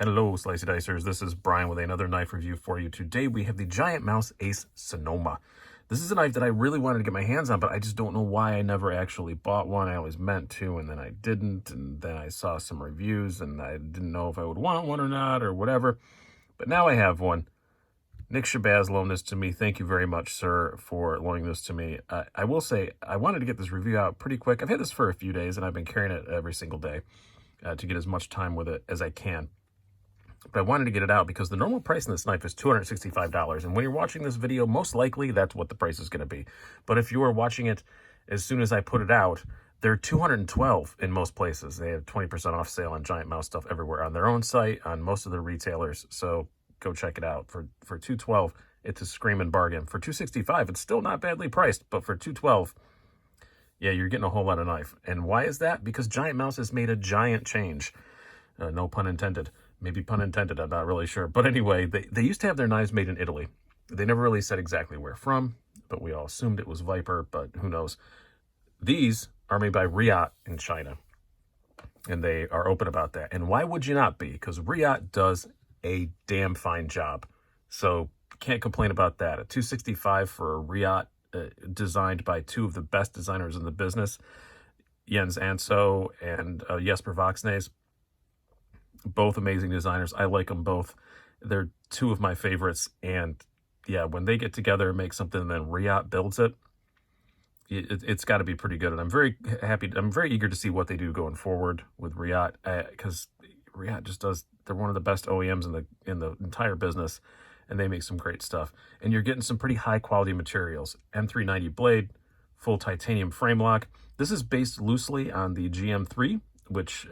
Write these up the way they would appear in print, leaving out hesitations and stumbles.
Hello, Slicey Dicers. This is Brian with another knife review for you. Today we have the GiantMouse ACE Sonoma. This is a knife that I really wanted to get my hands on, but I just don't know why I never actually bought one. I always meant to, and then I didn't, and then I saw some reviews, and I didn't know if I would want one or not, or whatever. But now I have one. Nick Shabazz loaned this to me. Thank you very much, sir, for loaning this to me. I will say, I wanted to get this review out pretty quick. I've had this for a few days, and I've been carrying it every single day to get as much time with it as I can. But I wanted to get it out because the normal price in this knife is $265. And when you're watching this video, most likely that's what the price is going to be. But if you are watching it as soon as I put it out, they're $212 in most places. They have 20% off sale on GiantMouse stuff everywhere on their own site, on most of the retailers. So go check it out. For $212, it's a screaming bargain. For $265, it's still not badly priced. But for $212, yeah, you're getting a whole lot of knife. And why is that? Because GiantMouse has made a giant change. No pun intended. Maybe pun intended, I'm not really sure. But anyway, they used to have their knives made in Italy. They never really said exactly where from, but we all assumed it was Viper, but who knows. These are made by Riot in China, and they are open about that. And why would you not be? Because Riot does a damn fine job. So can't complain about that. A $265 for a Riot designed by two of the best designers in the business, Jens Anso and Jesper Voxnes. Both amazing designers. I like them both. They're two of my favorites. And yeah, when they get together and make something and then Riot builds it, it's got to be pretty good. And I'm very happy. I'm very eager to see what they do going forward with Riot, because Riot just does. They're one of the best OEMs in the entire business, and they make some great stuff. And you're getting some pretty high quality materials. M390 blade, full titanium frame lock. This is based loosely on the GM3, which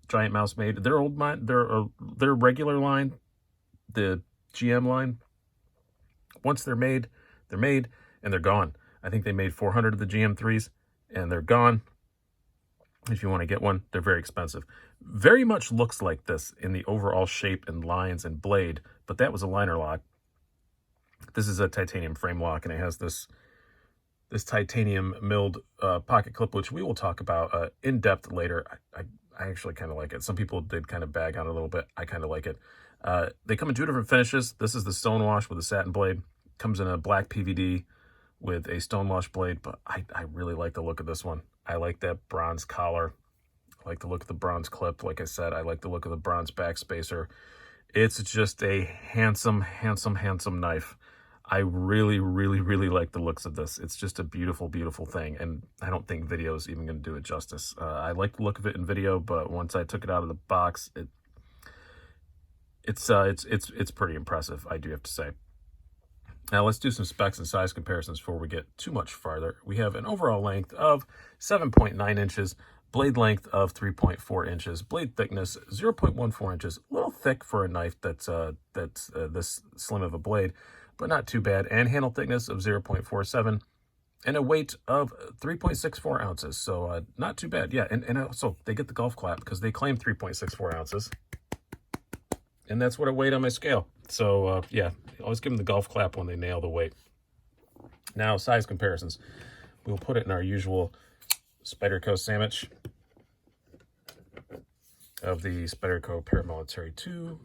GiantMouse made. Their old line, their regular line, the GM line. Once they're made and they're gone. I think they made 400 of the GM3s and they're gone. If you want to get one, they're very expensive. Very much looks like this in the overall shape and lines and blade, but that was a liner lock. This is a titanium frame lock, and it has this titanium milled pocket clip, which we will talk about in depth later. I actually kind of like it. Some people did kind of bag on it a little bit. I kind of like it. They come in two different finishes. This is the stonewash with a satin blade. Comes in a black PVD with a stonewash blade, but I really like the look of this one. I like that bronze collar. I like the look of the bronze clip. Like I said, I like the look of the bronze backspacer. It's just a handsome, handsome, handsome knife. I really, really, really like the looks of this. It's just a beautiful, beautiful thing, and I don't think video is even going to do it justice. I like the look of it in video, but once I took it out of the box, it's pretty impressive, I do have to say. Now let's do some specs and size comparisons before we get too much farther. We have an overall length of 7.9 inches, blade length of 3.4 inches, blade thickness 0.14 inches. A little thick for a knife that's this slim of a blade, but not too bad. And handle thickness of 0.47 and a weight of 3.64 ounces. So not too bad. Yeah, and also they get the golf clap because they claim 3.64 ounces. And that's what it weighed on my scale. So yeah, always give them the golf clap when they nail the weight. Now, size comparisons. We'll put it in our usual Spyderco sandwich of the Spyderco Paramilitary 2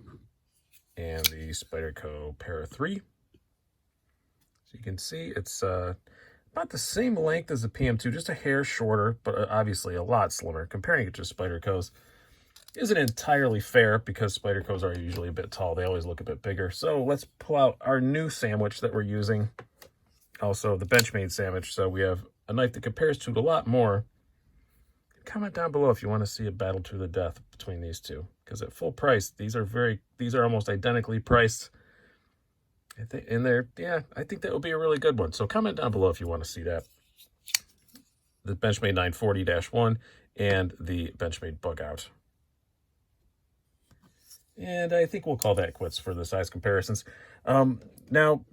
and the Spyderco Para 3. You can see it's about the same length as the PM2, just a hair shorter, but obviously a lot slimmer. Comparing it to Spyderco's isn't entirely fair because Spyderco's are usually a bit tall. They always look a bit bigger. So let's pull out our new sandwich that we're using. Also, the Benchmade sandwich. So we have a knife that compares to it a lot more. Comment down below if you want to see a battle to the death between these two, because at full price, these are almost identically priced. I think that would be a really good one. So comment down below if you want to see that. The Benchmade 940-1 and the Benchmade Bug Out. And I think we'll call that quits for the size comparisons. Now,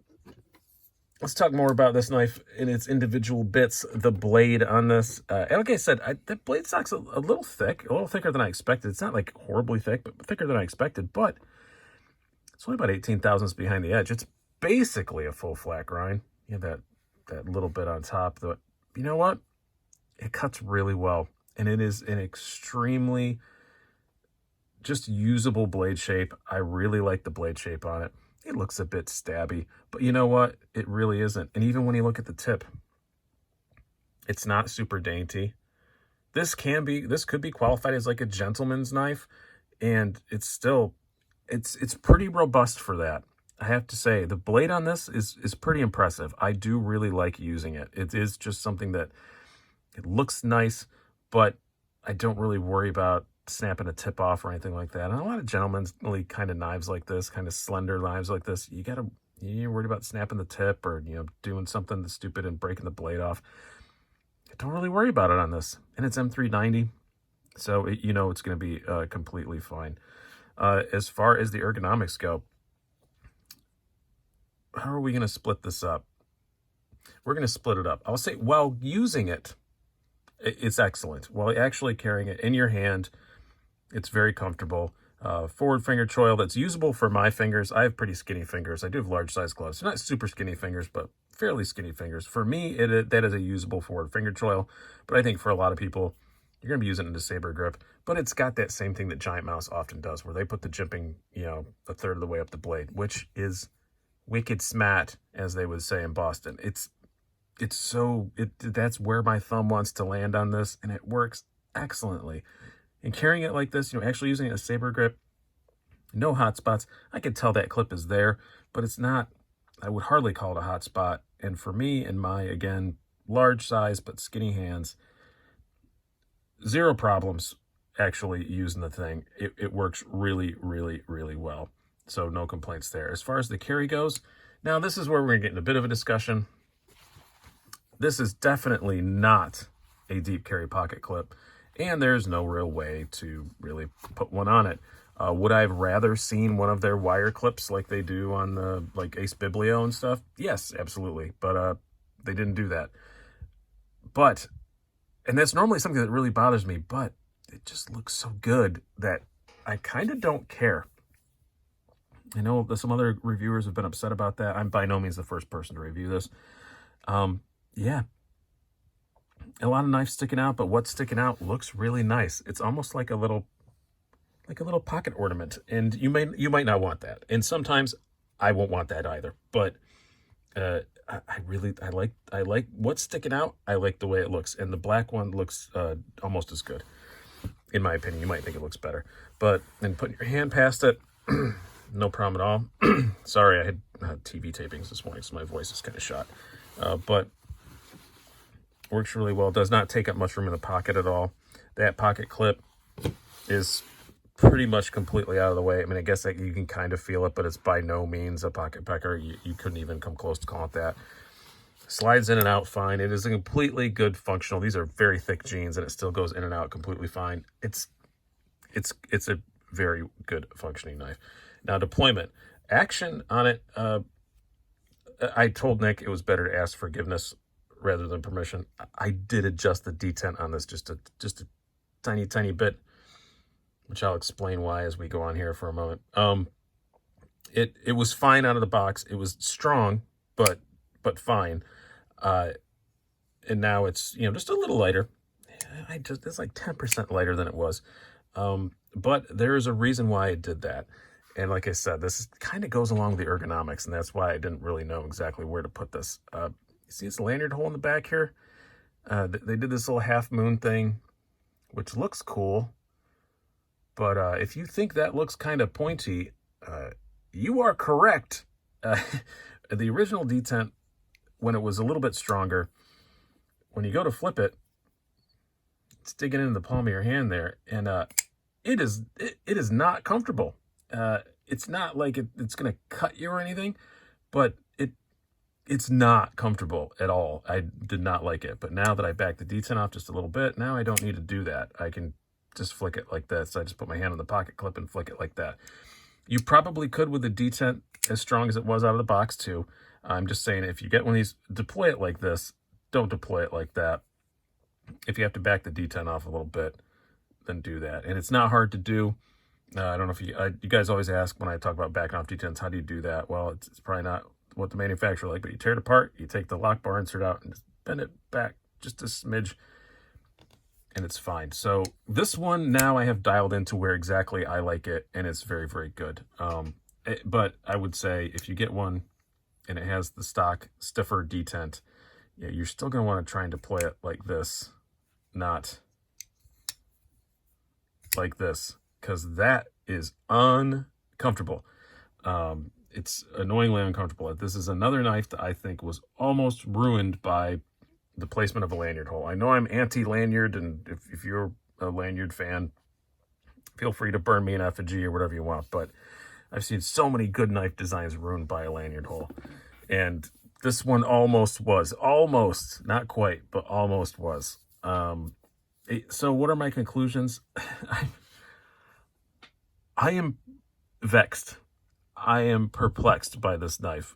let's talk more about this knife in its individual bits. The blade on this, like I said, the blade stock's a little thick, a little thicker than I expected. It's not like horribly thick, but thicker than I expected. But it's only about 18 thousandths behind the edge. It's basically a full flat grind. You have that little bit on top. You know what? It cuts really well, and it is an extremely just usable blade shape. I really like the blade shape on it. It looks a bit stabby, but you know what? It really isn't. And even when you look at the tip, it's not super dainty. This could be qualified as like a gentleman's knife, and it's pretty robust for that. I have to say, the blade on this is pretty impressive. I do really like using it. It is just something that it looks nice, but I don't really worry about snapping a tip off or anything like that. And a lot of gentlemanly kind of knives like this, kind of slender knives like this, you're worried about snapping the tip or, doing something stupid and breaking the blade off. Don't really worry about it on this. And it's M390, so it's going to be completely fine. As far as the ergonomics go, how are we going to split this up? We're going to split it up. I'll say while using it, it's excellent. While actually carrying it in your hand, it's very comfortable. Forward finger choil that's usable for my fingers. I have pretty skinny fingers. I do have large size gloves. So not super skinny fingers, but fairly skinny fingers. For me, that is a usable forward finger choil. But I think for a lot of people, you're going to be using it in a saber grip. But it's got that same thing that GiantMouse often does, where they put the jimping, a third of the way up the blade, which is wicked smart, as they would say in Boston. That's where my thumb wants to land on this, and it works excellently. And carrying it like this, actually using it as a saber grip, no hot spots. I can tell that clip is there, but it's not, I would hardly call it a hot spot. And for me and my, again, large size but skinny hands, zero problems actually using the thing. It works really, really, really well. So no complaints there. As far as the carry goes, now this is where we're going to get in a bit of a discussion. This is definitely not a deep carry pocket clip, and there's no real way to really put one on it. Would I have rather seen one of their wire clips like they do on the Ace Biblio and stuff? Yes, absolutely. But they didn't do that. And that's normally something that really bothers me, but it just looks so good that I kind of don't care. I know that some other reviewers have been upset about that. I'm by no means the first person to review this. Yeah. A lot of knives sticking out, but what's sticking out looks really nice. It's almost like a little pocket ornament, and you might not want that. And sometimes I won't want that either. But I like what's sticking out. I like the way it looks, and the black one looks almost as good, in my opinion. You might think it looks better, but then putting your hand past it, no problem at all. Sorry, I had TV tapings this morning, so my voice is kind of shot. But works really well. Does not take up much room in the pocket at all. That pocket clip is pretty much completely out of the way. I mean, I guess you can kind of feel it, but it's by no means a pocket pecker. You couldn't even come close to calling it that. Slides in and out fine. It is a completely good functional. These are very thick jeans, and it still goes in and out completely fine. It's a very good functioning knife. Now, deployment. Action on it, I told Nick it was better to ask forgiveness rather than permission. I did adjust the detent on this just a tiny, tiny bit, which I'll explain why as we go on here for a moment. It was fine out of the box. It was strong, but fine. And now it's, just a little lighter. It's like 10% lighter than it was. But there is a reason why it did that. And like I said, this kind of goes along with the ergonomics, and that's why I didn't really know exactly where to put this. You see this lanyard hole in the back here? They did this little half moon thing, which looks cool. But if you think that looks kind of pointy, you are correct. The original detent, when it was a little bit stronger, when you go to flip it, it's digging into the palm of your hand there, and it is not comfortable. It's not like it's going to cut you or anything, but it's not comfortable at all. I did not like it. But now that I backed the detent off just a little bit, now I don't need to do that. I can just flick it like this. I just put my hand on the pocket clip and flick it like that. You probably could with the detent as strong as it was out of the box too. I'm just saying, if you get one of these, deploy it like this. Don't deploy it like that. If you have to back the detent off a little bit, then do that. And it's not hard to do. I don't know if you guys always ask when I talk about backing off detents, how do you do that? Well, it's probably not what the manufacturer like, but you tear it apart, you take the lock bar insert out and just bend it back just a smidge. and it's fine. So this one now I have dialed into where exactly I like it, and it's very, very good. But I would say if you get one and it has the stock stiffer detent, yeah, you're still going to want to try and deploy it like this, not like this, because that is uncomfortable. It's annoyingly uncomfortable. This is another knife that I think was almost ruined by the placement of a lanyard hole. I know I'm anti-lanyard, and if you're a lanyard fan, feel free to burn me an effigy or whatever you want, but I've seen so many good knife designs ruined by a lanyard hole. And this one almost was. Almost. Not quite, but almost was. So what are my conclusions? I am vexed. I am perplexed by this knife.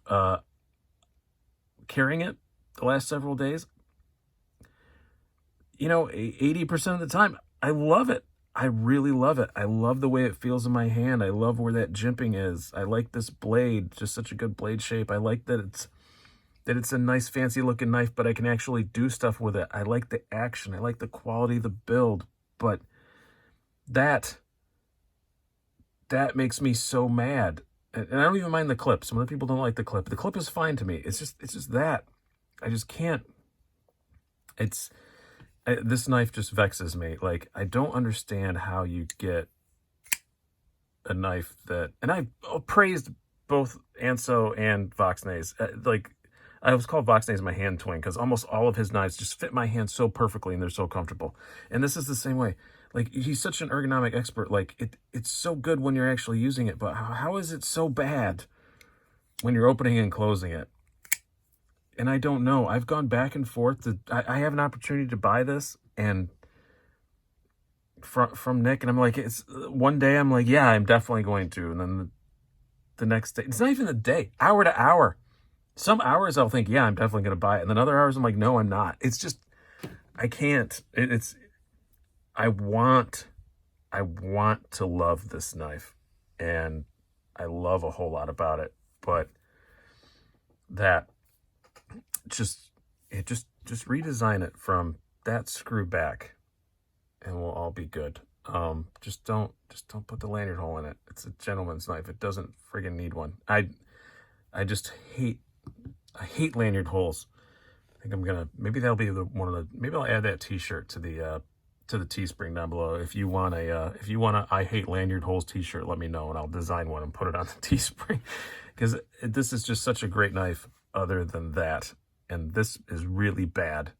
Carrying it the last several days, 80% of the time, I love it. I really love it. I love the way it feels in my hand. I love where that jimping is. I like this blade, just such a good blade shape. I like that it's a nice fancy looking knife, but I can actually do stuff with it. I like the action. I like the quality of the build, but that makes me so mad. And I don't even mind the clip. Some other people don't like the clip. The clip is fine to me. It's just that. I just can't. This knife just vexes me. Like, I don't understand how you get a knife that, and I praised both Anso and Voxnays. I was called Voxnays my hand twin because almost all of his knives just fit my hand so perfectly and they're so comfortable. And this is the same way. Like, he's such an ergonomic expert. Like, it's so good when you're actually using it, but how is it so bad when you're opening and closing it? And I don't know. I've gone back and forth. I have an opportunity to buy this, and from Nick, and I'm like, one day I'm like, yeah, I'm definitely going to. And then the next day, it's not even the day, hour to hour. Some hours I'll think, yeah, I'm definitely going to buy it. And then other hours I'm like, no, I'm not. It's just, I can't. I want to love this knife, and I love a whole lot about it, but just redesign it from that screw back and we'll all be good. Just don't put the lanyard hole in it. It's a gentleman's knife. It doesn't friggin' need one. I just hate lanyard holes. I think I'm gonna, maybe that'll be maybe I'll add that t-shirt to the Teespring down below. If you want a I hate lanyard holes t-shirt, let me know and I'll design one and put it on the Teespring, because this is just such a great knife other than that, and this is really bad.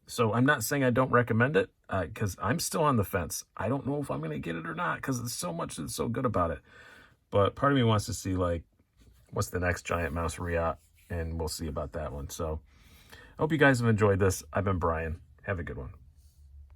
So I'm not saying I don't recommend it, because I'm still on the fence. I don't know if I'm going to get it or not, because there's so much that's so good about it. But part of me wants to see, like, what's the next GiantMouse Riot, and we'll see about that one. So I hope you guys have enjoyed this. I've been Brian. Have a good one.